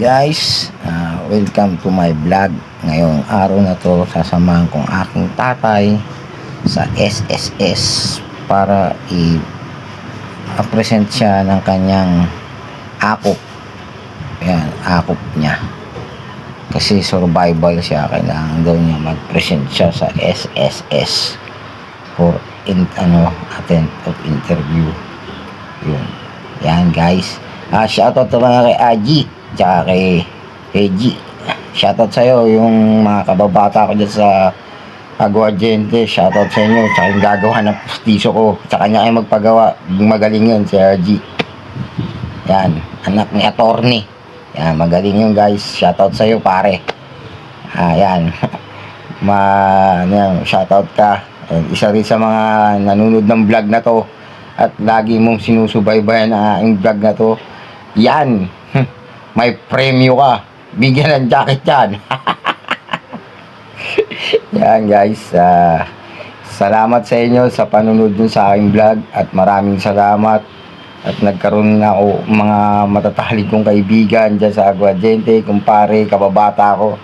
Guys, welcome to my vlog. Ngayong araw na to, sasamahan kong aking tatay sa SSS para i-present siya ng kanyang akop. Ayan, akop niya. Kasi survival siya, kailangan daw niya mag-present siya sa SSS for attempt of interview. Yun. Yan guys. Shoutout to mga kay Aji tsaka kay Eji. Shoutout sa'yo, yung mga kababata ko dyan sa Aguardiente. Shoutout sa inyo. Tsaka yung gagawa ng pustiso ko. Tsaka kanya kayo magpagawa. Magaling yun si Aji. Yan. Anak ni attorney. Yan. Magaling yun guys. Shoutout sa'yo pare. Yan. Shoutout ka. Isa rin sa mga nanonood ng vlog na to. At lagi mong sinusubaybayan ang aking vlog na to. Yan. May premyo ka. Bigyan ng jacket yan. Yan guys. Salamat sa inyo sa panunod dun sa aking vlog. At maraming salamat. At nagkaroon na ako mga matatalig kong kaibigan dyan sa Aguardiente. Kumpare, kababata ko.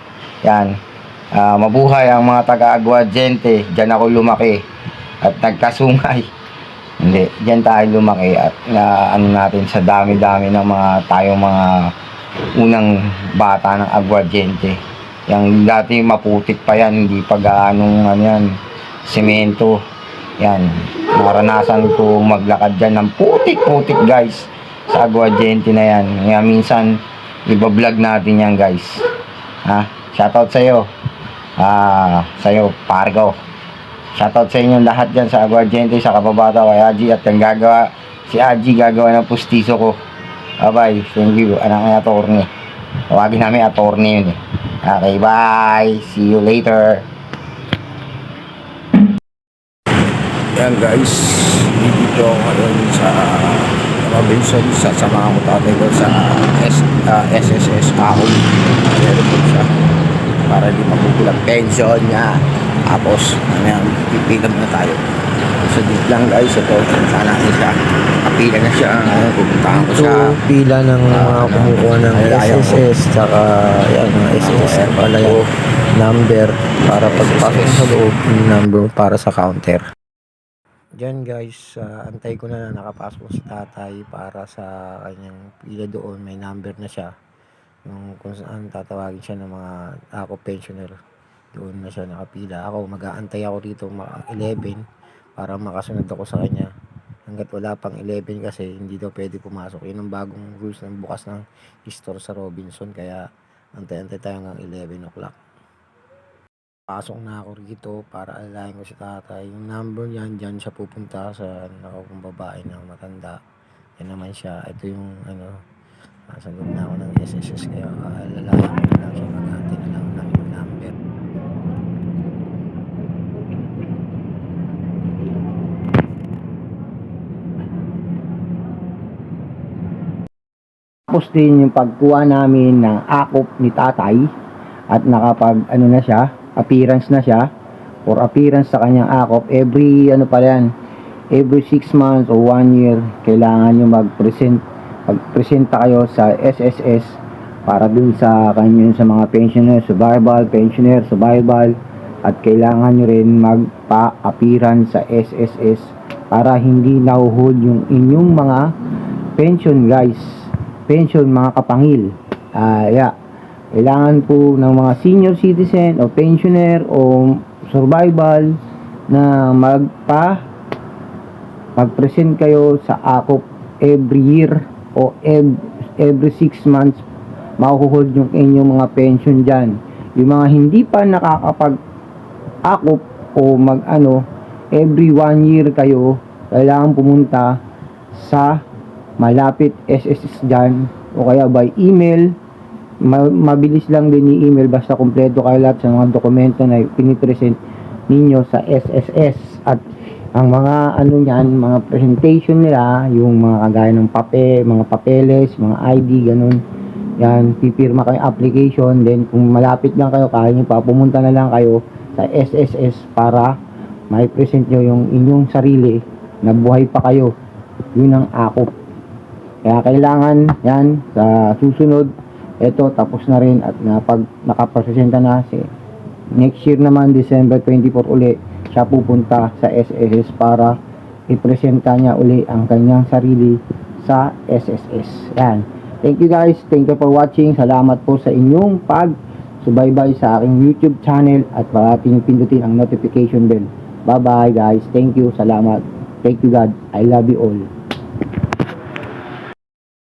Yan. Mabuhay ang mga taga-Aguardiente. Dyan ako lumaki. At nagkasungay. Hindi, diyan tayo lumaki at natin sa dami-dami ng tayong mga unang bata ng Aguardiente. Yang dati maputik pa yan, hindi pa gaanong semento. Yan, naranasan ko maglakad dyan ng putik-putik guys sa Aguardiente na yan. Kaya minsan, iba-vlog natin yan guys. Shoutout sa'yo. Sa'yo, pare ko. Shoutout sa inyo lahat dyan sa Aguardiente, sa kababata kay Aji at yung gagawa, si Aji gagawa ng pustiso ko. Bye, thank you. Anak ng attorney. Tawagin namin attorney yun eh. Okay, bye. See you later. Yan guys, dito ako ngayon sa Robinson. Sasamahan ko tatay ko sa SSS ako. Meron po siya para di mapupulang pension niya. Tapos, pipilag na tayo. So, dito lang guys, ito, sana siya. Kapila na siya. Pupuntahan ko siya. Ito, pila ng mga kumukuha ng SSS, tsaka yan, mga SSS pala yung number para pagpasok sa loob, yung number para sa counter. Diyan guys, antay ko na nakapasok si tatay para sa kanyang pila doon. May number na siya. Yung kung saan tatawagin siya ng mga ako pensioner. Doon na siya nakapila. Ako, mag-aantay ako dito mga 11 para makasunod ako sa kanya. Hanggat wala pang 11 kasi hindi daw pwede pumasok. Yun ang bagong rules ng bukas ng store sa Robinson. Kaya antay-antay tayo hanggang 11 o'clock. Pasok na ako rito para alalayan ko si tatay. Yung number niyan, dyan siya pupunta sa nakakong babae na matanda. Yan naman siya. Ito yung nasa loob na ako ng SSS. Kaya alalayan ko na lang siya. Mag-aantay na lang namin yung number. Tapos din yung pagkuha namin ng akop ni tatay at nakapag na siya, appearance na siya for appearance sa kanyang akop every every 6 months o 1 year kailangan nyo magpresenta kayo sa SSS para dun sa kanyang sa mga pensioner survival at kailangan nyo rin magpa-appearance sa SSS para hindi nahuhold yung inyong mga pension guys. Pension mga kapangil. Kailangan po ng mga senior citizen o pensioner o survival na magpresent kayo sa akop every year o every 6 months mahuhold yung inyong mga pension dyan. Yung mga hindi pa nakakapag akop o every 1 year kayo kailangan pumunta sa malapit SSS dyan o kaya by email. Mabilis lang din i-email basta kompleto kayo lahat sa mga dokumento na pinipresent ninyo sa SSS at ang mga mga presentation nila, yung mga kagaya ng mga papeles, mga ID, ganun. Yan, pipirma kayo application, then kung malapit lang kayo, kaya nyo pa, pumunta na lang kayo sa SSS para may present nyo yung inyong sarili na buhay pa kayo. Yun ang akop. Kaya kailangan yan sa susunod Ito, tapos na rin at nakapresenta na si next year naman, December 24 uli, siya pupunta sa SSS para ipresenta niya uli ang kanyang sarili sa SSS. Yan. Thank you guys. Thank you for watching. Salamat po sa inyong pag-subaybay sa aking YouTube channel at parating pindutin ang notification bell. Bye bye guys. Thank you. Salamat. Thank you God. I love you all.